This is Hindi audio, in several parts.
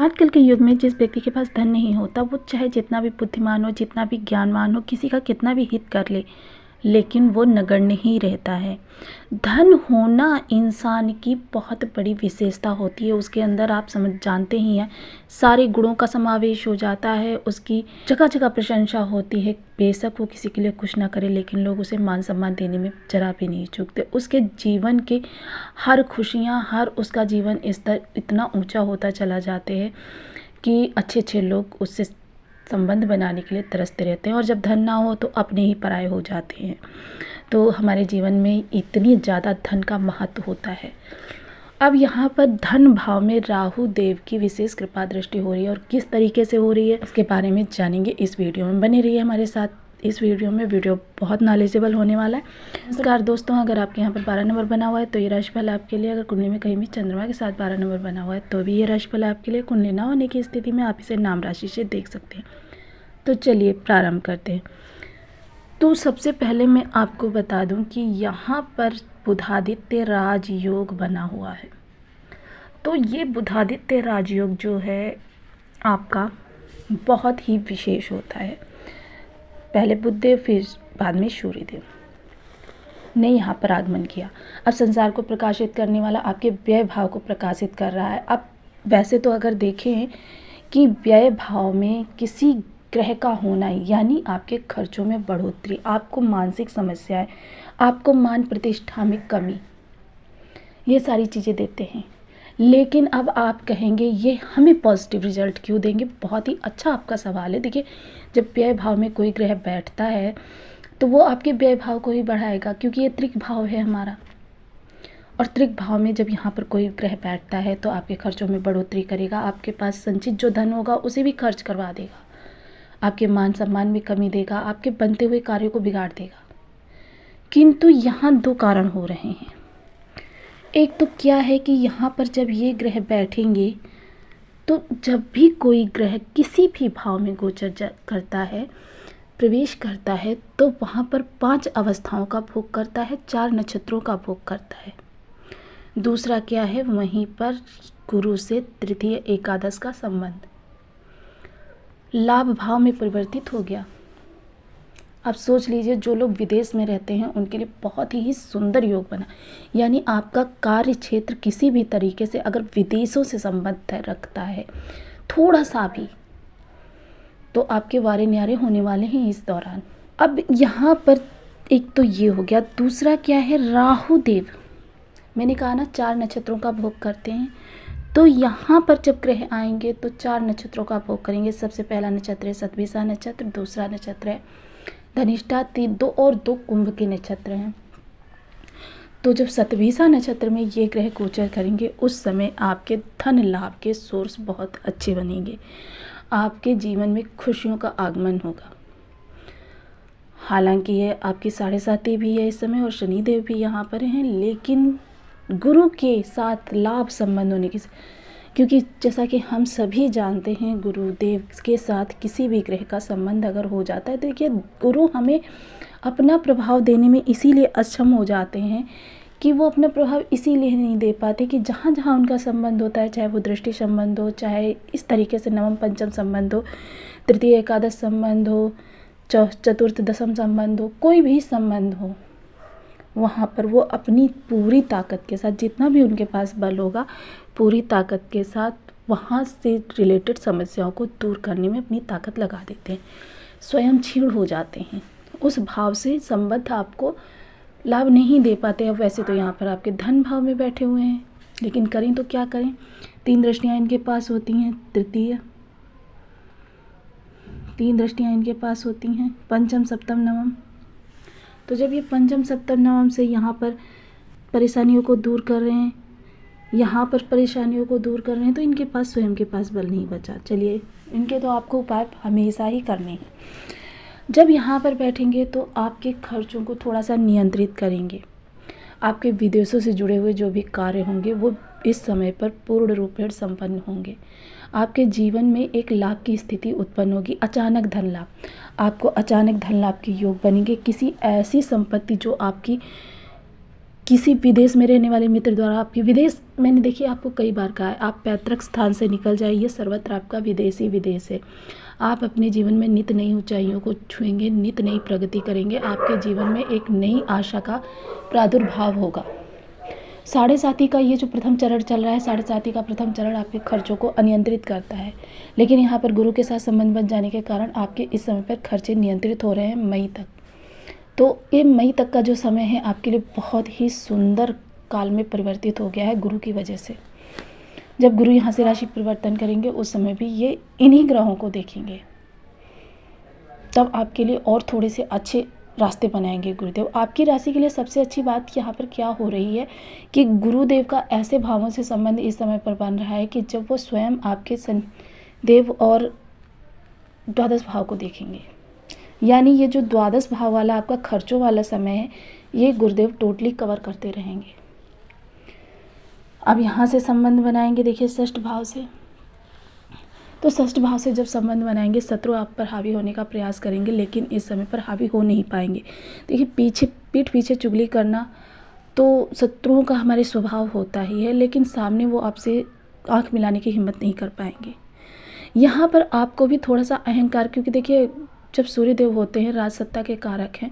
आजकल के युग में जिस व्यक्ति के पास धन नहीं होता वो चाहे जितना भी बुद्धिमान हो, जितना भी ज्ञानवान हो, किसी का कितना भी हित कर ले, लेकिन वो नगण्य ही रहता है। धन होना इंसान की बहुत बड़ी विशेषता होती है। उसके अंदर आप समझ जानते ही हैं, सारे गुणों का समावेश हो जाता है। उसकी जगह जगह प्रशंसा होती है। बेशक वो किसी के लिए कुछ ना करे, लेकिन लोग उसे मान सम्मान देने में जरा भी नहीं चूकते। उसके जीवन के हर खुशियाँ, हर उसका जीवन स्तर इतना ऊंचा होता चला जाते हैं कि अच्छे अच्छे लोग उससे संबंध बनाने के लिए तरसते रहते हैं। और जब धन ना हो तो अपने ही पराये हो जाते हैं। तो हमारे जीवन में इतनी ज़्यादा धन का महत्व होता है। अब यहाँ पर धन भाव में राहु देव की विशेष कृपा दृष्टि हो रही है, और किस तरीके से हो रही है इसके बारे में जानेंगे इस वीडियो में। बने रहिए हमारे साथ इस वीडियो में। वीडियो बहुत नॉलेजेबल होने वाला है। नमस्कार दोस्तों, अगर आपके यहाँ पर 12 नंबर बना हुआ है तो ये राशिफल आपके लिए। अगर कुंडली में कहीं भी चंद्रमा के साथ 12 नंबर बना हुआ है तो भी ये राशिफल आपके लिए। कुंडली ना होने की स्थिति में आप इसे नाम राशि से देख सकते हैं। तो चलिए प्रारंभ करते हैं। तो सबसे पहले मैं आपको बता दूं कि यहाँ पर बुधादित्य राजयोग बना हुआ है। तो ये बुधादित्य राजयोग जो है आपका बहुत ही विशेष होता है। पहले बुधदेव, फिर बाद में सूर्यदेव ने यहाँ पर आगमन किया। अब संसार को प्रकाशित करने वाला आपके व्यय भाव को प्रकाशित कर रहा है। अब वैसे तो अगर देखें कि व्यय भाव में किसी ग्रह का होना, यानी आपके खर्चों में बढ़ोतरी, आपको मानसिक समस्याएं, आपको मान प्रतिष्ठा में कमी, ये सारी चीज़ें देते हैं। लेकिन अब आप कहेंगे ये हमें पॉजिटिव रिजल्ट क्यों देंगे? बहुत ही अच्छा आपका सवाल है। देखिए, जब व्यय भाव में कोई ग्रह बैठता है तो वो आपके व्यय भाव को ही बढ़ाएगा, क्योंकि ये त्रिक भाव है हमारा। और त्रिक भाव में जब यहाँ पर कोई ग्रह बैठता है तो आपके खर्चों में बढ़ोतरी करेगा। आपके पास संचित जो धन होगा उसे भी खर्च करवा देगा, आपके मान सम्मान में कमी देगा, आपके बनते हुए कार्यों को बिगाड़ देगा। किंतु यहाँ दो कारण हो रहे हैं। एक तो क्या है कि यहाँ पर जब ये ग्रह बैठेंगे तो जब भी कोई ग्रह किसी भी भाव में गोचर करता है, प्रवेश करता है, तो वहाँ पर 5 अवस्थाओं का भोग करता है, 4 नक्षत्रों का भोग करता है। दूसरा क्या है, वहीं पर गुरु से तृतीय एकादश का संबंध लाभ भाव में परिवर्तित हो गया। अब सोच लीजिए, जो लोग विदेश में रहते हैं उनके लिए बहुत ही सुंदर योग बना। यानी आपका कार्य क्षेत्र किसी भी तरीके से अगर विदेशों से संबंध रखता है थोड़ा सा भी, तो आपके वारे न्यारे होने वाले हैं इस दौरान। अब यहाँ पर एक तो ये हो गया। दूसरा क्या है, राहु देव, मैंने कहा ना 4 नक्षत्रों का भोग करते हैं। तो यहाँ पर जब ग्रह आएंगे तो 4 नक्षत्रों का भोग करेंगे। सबसे पहला नक्षत्र है सतभिषा नक्षत्र, दूसरा नक्षत्र है धनिष्ठा, 2 और 2 कुंभ के नक्षत्र हैं। तो जब सतभिषा नक्षत्र में ये ग्रह गोचर करेंगे उस समय आपके धन लाभ के सोर्स बहुत अच्छे बनेंगे। आपके जीवन में खुशियों का आगमन होगा। हालांकि ये आपकी 7.5 भी है इस समय और शनिदेव भी यहाँ पर हैं, लेकिन गुरु के साथ लाभ संबंध होने की, क्योंकि जैसा कि हम सभी जानते हैं गुरुदेव के साथ किसी भी ग्रह का संबंध अगर हो जाता है, तो देखिए गुरु हमें अपना प्रभाव देने में इसीलिए अक्षम हो जाते हैं कि वो अपना प्रभाव इसीलिए नहीं दे पाते कि जहाँ जहाँ उनका संबंध होता है, चाहे वो दृष्टि संबंध हो, चाहे इस तरीके से नवम पंचम संबंध हो, तृतीय एकादश संबंध हो, चतुर्थ दशम संबंध हो, कोई भी संबंध हो, वहाँ पर वो अपनी पूरी ताकत के साथ, जितना भी उनके पास बल होगा, पूरी ताकत के साथ वहाँ से रिलेटेड समस्याओं को दूर करने में अपनी ताकत लगा देते हैं, स्वयं क्षीण हो जाते हैं। उस भाव से संबंध आपको लाभ नहीं दे पाते। अब वैसे तो यहाँ पर आपके धन भाव में बैठे हुए हैं, लेकिन करें तो क्या करें, 3 दृष्टियाँ इनके पास होती हैं, तृतीय 3 दृष्टियाँ इनके पास होती हैं, पंचम सप्तम नवम। तो जब ये पंचम सप्तम नवम से यहाँ पर परेशानियों को दूर कर रहे हैं, यहाँ पर परेशानियों को दूर कर रहे हैं, तो इनके पास स्वयं के पास बल नहीं बचा। चलिए, इनके तो आपको उपाय हमेशा ही करने हैं। जब यहाँ पर बैठेंगे तो आपके खर्चों को थोड़ा सा नियंत्रित करेंगे। आपके विदेशों से जुड़े हुए जो भी कार्य होंगे वो इस समय पर पूर्ण रूप से संपन्न होंगे। आपके जीवन में एक लाभ की स्थिति उत्पन्न होगी, अचानक धन लाभ, आपको अचानक धन लाभ के योग बनेंगे। किसी ऐसी संपत्ति जो आपकी किसी विदेश में रहने वाले मित्र द्वारा आपके विदेश, मैंने देखिए आपको कई बार कहा है, आप पैतृक स्थान से निकल जाइए, सर्वत्र आपका विदेश ही विदेश है। आप अपने जीवन में नित नई ऊंचाइयों को छुएंगे, नित नई प्रगति करेंगे, आपके जीवन में एक नई आशा का प्रादुर्भाव होगा। साढ़े साथी का ये जो प्रथम चरण चल रहा है, साढ़े साथी का प्रथम चरण आपके खर्चों को अनियंत्रित करता है, लेकिन यहाँ पर गुरु के साथ संबंध बन जाने के कारण आपके इस समय पर खर्चे नियंत्रित हो रहे हैं मई तक। तो ये मई तक का जो समय है आपके लिए बहुत ही सुंदर काल में परिवर्तित हो गया है गुरु की वजह से। जब गुरु यहाँ से राशि परिवर्तन करेंगे उस समय भी ये इन्हीं ग्रहों को देखेंगे, तब आपके लिए और थोड़े से अच्छे रास्ते बनाएंगे गुरुदेव। आपकी राशि के लिए सबसे अच्छी बात यहाँ पर क्या हो रही है कि गुरुदेव का ऐसे भावों से संबंध इस समय पर बन रहा है कि जब वो स्वयं आपके शनिदेव और द्वादश भाव को देखेंगे, यानी ये जो द्वादश भाव वाला आपका खर्चों वाला समय है ये गुरुदेव टोटली कवर करते रहेंगे। अब यहाँ से संबंध बनाएंगे देखिए षष्ठ भाव से, तो षष्ठ भाव से जब संबंध बनाएंगे शत्रु आप पर हावी होने का प्रयास करेंगे, लेकिन इस समय पर हावी हो नहीं पाएंगे। देखिए पीठ पीछे चुगली करना तो शत्रुओं का हमारे स्वभाव होता ही है, लेकिन सामने वो आपसे आंख मिलाने की हिम्मत नहीं कर पाएंगे। यहाँ पर आपको भी थोड़ा सा अहंकार, क्योंकि देखिए जब सूर्यदेव होते हैं राजसत्ता के कारक हैं,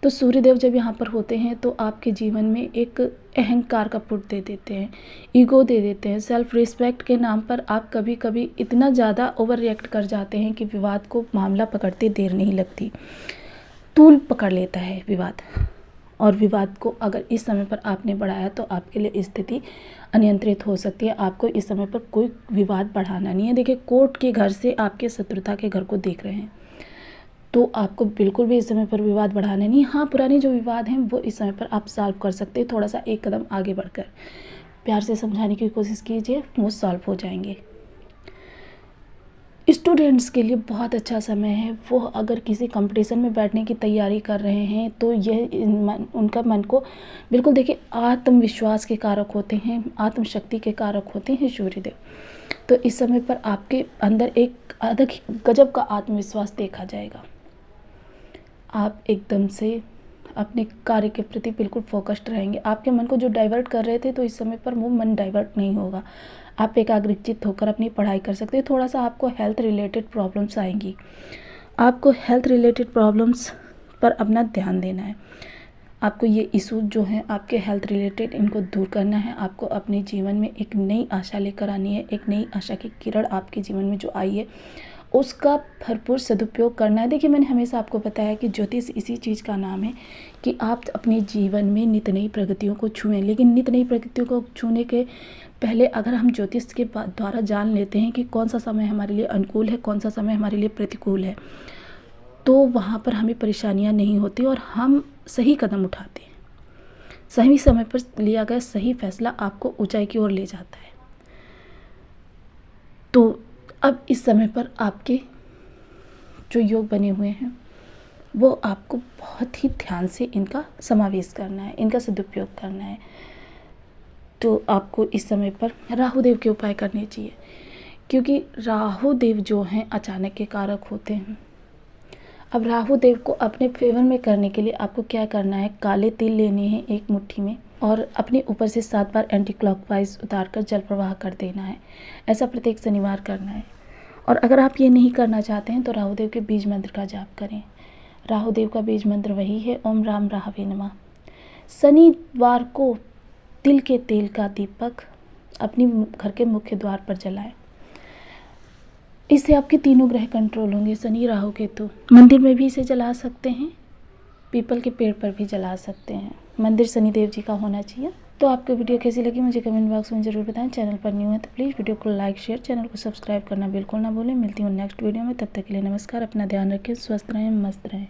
तो सूर्यदेव जब यहाँ पर होते हैं तो आपके जीवन में एक अहंकार का पुट दे देते हैं, ईगो दे देते हैं। सेल्फ रिस्पेक्ट के नाम पर आप कभी कभी इतना ज़्यादा ओवर रिएक्ट कर जाते हैं कि विवाद को मामला पकड़ते देर नहीं लगती, तूल पकड़ लेता है विवाद। और विवाद को अगर इस समय पर आपने बढ़ाया तो आपके लिए स्थिति अनियंत्रित हो सकती है। आपको इस समय पर कोई विवाद बढ़ाना नहीं है। देखिए कोर्ट के घर से आपके शत्रुता के घर को देख रहे हैं, तो आपको बिल्कुल भी इस समय पर विवाद बढ़ाना नहीं। हाँ, पुराने जो विवाद हैं वो इस समय पर आप सॉल्व कर सकते हैं, थोड़ा सा एक कदम आगे बढ़कर प्यार से समझाने की कोशिश कीजिए, वो सॉल्व हो जाएंगे। स्टूडेंट्स के लिए बहुत अच्छा समय है। वो अगर किसी कंपटीशन में बैठने की तैयारी कर रहे हैं तो यह उनका मन को बिल्कुल, देखिए आत्मविश्वास के कारक होते हैं, आत्मशक्ति के कारक होते हैं सूर्यदेव। तो इस समय पर आपके अंदर एक अलग गजब का आत्मविश्वास देखा जाएगा। आप एकदम से अपने कार्य के प्रति बिल्कुल फोकस्ड रहेंगे। आपके मन को जो डाइवर्ट कर रहे थे तो इस समय पर वो मन डाइवर्ट नहीं होगा। आप एकाग्रचित्त होकर अपनी पढ़ाई कर सकते हैं। थोड़ा सा आपको हेल्थ रिलेटेड प्रॉब्लम्स आएंगी, आपको हेल्थ रिलेटेड प्रॉब्लम्स पर अपना ध्यान देना है। आपको ये इशू जो हैं आपके हेल्थ रिलेटेड, इनको दूर करना है। आपको अपने जीवन में एक नई आशा लेकर आनी है। एक नई आशा की किरण आपके जीवन में जो आई है उसका भरपूर सदुपयोग करना है। देखिए मैंने हमेशा आपको बताया कि ज्योतिष इसी चीज़ का नाम है कि आप अपने जीवन में नित नई प्रगतियों को छुएं, लेकिन नित नई प्रगतियों को छूने के पहले अगर हम ज्योतिष के द्वारा जान लेते हैं कि कौन सा समय हमारे लिए अनुकूल है, कौन सा समय हमारे लिए प्रतिकूल है, तो वहाँ पर हमें परेशानियाँ नहीं होती और हम सही कदम उठाते हैं। सही समय पर लिया गया सही फैसला आपको ऊंचाई की ओर ले जाता है। तो अब इस समय पर आपके जो योग बने हुए हैं वो आपको बहुत ही ध्यान से इनका समावेश करना है, इनका सदुपयोग करना है। तो आपको इस समय पर राहु देव के उपाय करने चाहिए, क्योंकि राहु देव जो हैं अचानक के कारक होते हैं। अब राहु देव को अपने फेवर में करने के लिए आपको क्या करना है, काले तिल लेने हैं एक मुट्ठी में और अपने ऊपर से 7 बार एंटी क्लॉकवाइज उतारकर जल प्रवाह कर देना है। ऐसा प्रत्येक शनिवार करना है। और अगर आप ये नहीं करना चाहते हैं तो राहु देव के बीज मंत्र का जाप करें। राहु देव का बीज मंत्र वही है, ओम राम राहवे नमः। शनिवार को तिल के तेल का दीपक अपनी घर के मुख्य द्वार पर जलाएं। इससे आपके तीनों ग्रह कंट्रोल होंगे, शनि राहु केतु। मंदिर में भी इसे जला सकते हैं, पीपल के पेड़ पर भी जला सकते हैं। मंदिर शनिदेव जी का होना चाहिए। तो आपको वीडियो कैसी लगी मुझे कमेंट बॉक्स में ज़रूर बताएं। चैनल पर न्यू है तो प्लीज़ वीडियो को लाइक शेयर, चैनल को सब्सक्राइब करना बिल्कुल ना भूलें। मिलती हूँ नेक्स्ट वीडियो में, तब तक के लिए नमस्कार। अपना ध्यान रखें, स्वस्थ रहें, मस्त रहें।